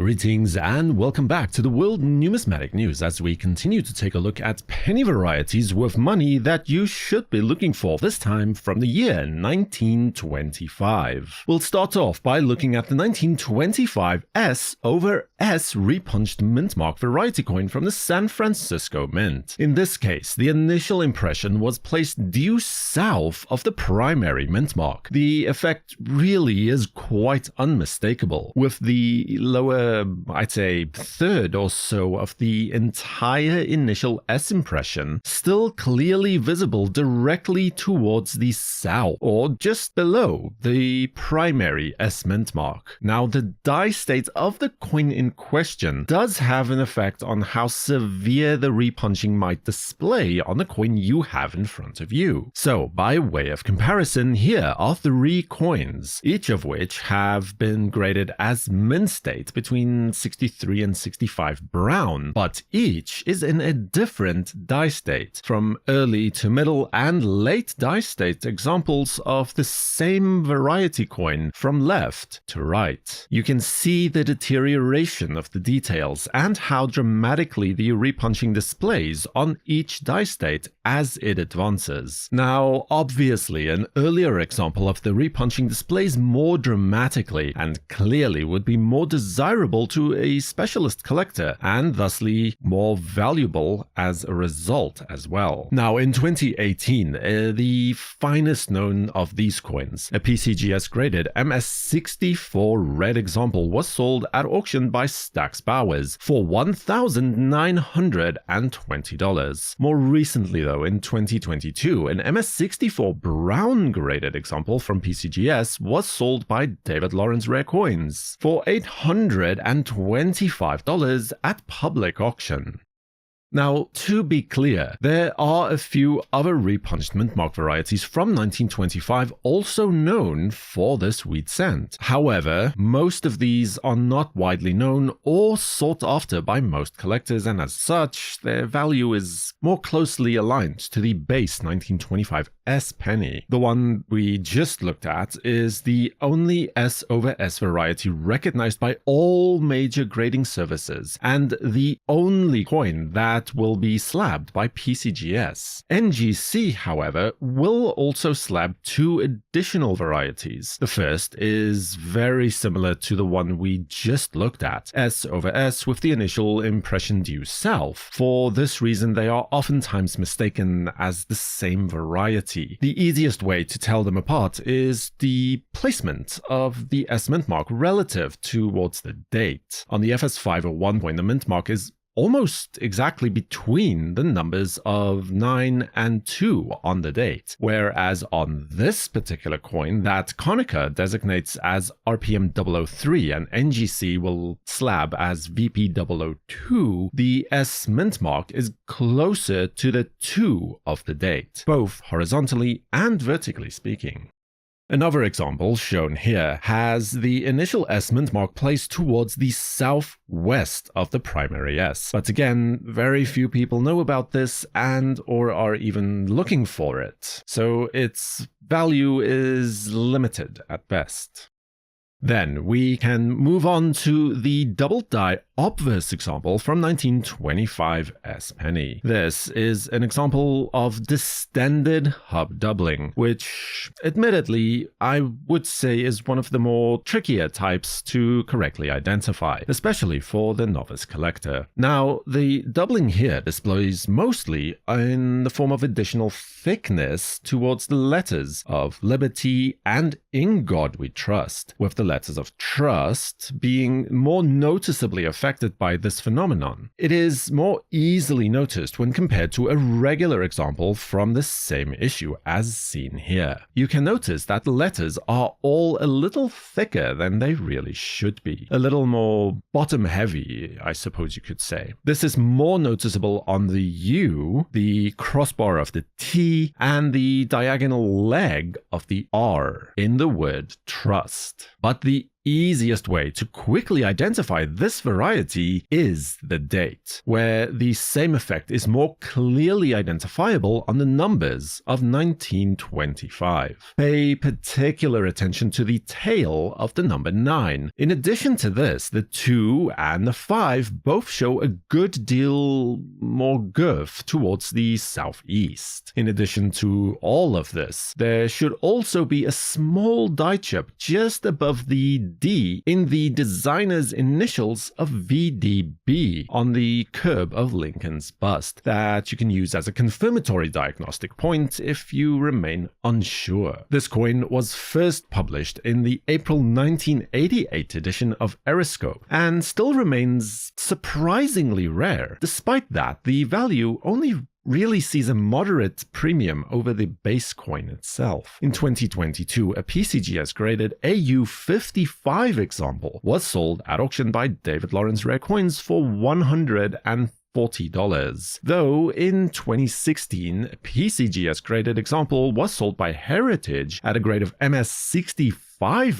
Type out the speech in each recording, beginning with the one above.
Greetings and welcome back to the World Numismatic News as we continue to take a look at penny varieties with money that you should be looking for, this time from the year 1925. We'll start off by looking at the 1925 S over S repunched mint mark variety coin from the San Francisco Mint. In this case, the initial impression was placed due south of the primary mint mark. The effect really is quite unmistakable, with the lower I'd say third or so of the entire initial S impression still clearly visible directly towards the south or just below the primary S mint mark. Now, the die state of the coin in question does have an effect on how severe the repunching might display on the coin you have in front of you. So, by way of comparison, here are 3 coins, each of which have been graded as mint state between 63 and 65 brown, but each is in a different die state, from early to middle and late die state examples of the same variety coin from left to right. You can see the deterioration of the details and how dramatically the repunching displays on each die state as it advances. Now, obviously, an earlier example of the repunching displays more dramatically and clearly would be more desirable to a specialist collector and thusly more valuable as a result as well. Now, in 2018, the finest known of these coins, a PCGS graded MS64 red example, was sold at auction by Stax Bowers for $1,920. More recently though, in 2022, an MS64 brown graded example from PCGS was sold by David Lawrence Rare Coins for $825 at public auction. Now, to be clear, there are a few other repunched mint mark varieties from 1925 also known for this sweet scent. However, most of these are not widely known or sought after by most collectors, and as such, their value is more closely aligned to the base 1925 S penny. The one we just looked at is the only S over S variety recognized by all major grading services, and the only coin that will be slabbed by PCGS. NGC, however, will also slab 2 additional varieties. The first is very similar to the one we just looked at, S over S with the initial impression due south. For this reason, they are oftentimes mistaken as the same variety. The easiest way to tell them apart is the placement of the S mint mark relative towards the date. On the FS501 coin, the mint mark is almost exactly between the numbers of 9 and 2 on the date, whereas on this particular coin that Konica designates as RPM 003 and NGC will slab as VP 002, the S mint mark is closer to the 2 of the date, both horizontally and vertically speaking. Another example, shown here, has the initial S mint mark placed towards the southwest of the primary S. But again, very few people know about this and or are even looking for it, so its value is limited at best. Then we can move on to the double die obverse example from 1925 S penny. This is an example of distended hub doubling, which admittedly I would say is one of the more trickier types to correctly identify, especially for the novice collector. Now, the doubling here displays mostly in the form of additional thickness towards the letters of Liberty and In God We Trust, with the letters of trust being more noticeably affected by this phenomenon. It is more easily noticed when compared to a regular example from the same issue as seen here. You can notice that the letters are all a little thicker than they really should be. A little more bottom heavy, I suppose you could say. This is more noticeable on the U, the crossbar of the T, and the diagonal leg of the R in the word trust. But the easiest way to quickly identify this variety is the date, where the same effect is more clearly identifiable on the numbers of 1925. Pay particular attention to the tail of the number 9. In addition to this, the 2 and the 5 both show a good deal more girth towards the southeast. In addition to all of this, there should also be a small die chip just above the D in the designer's initials of VDB on the curb of Lincoln's bust that you can use as a confirmatory diagnostic point if you remain unsure. This coin was first published in the April 1988 edition of Eriscope and still remains surprisingly rare. Despite that, the value only really sees a moderate premium over the base coin itself. In 2022, a PCGS graded AU55 example was sold at auction by David Lawrence Rare Coins for $140, though in 2016, a PCGS graded example was sold by Heritage at a grade of MS65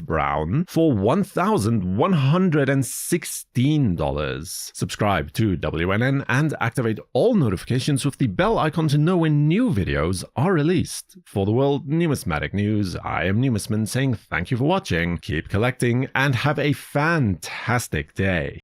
brown for $1,116. Subscribe to WNN and activate all notifications with the bell icon to know when new videos are released. For the World Numismatic News, I am Numisman saying thank you for watching, keep collecting, and have a fantastic day.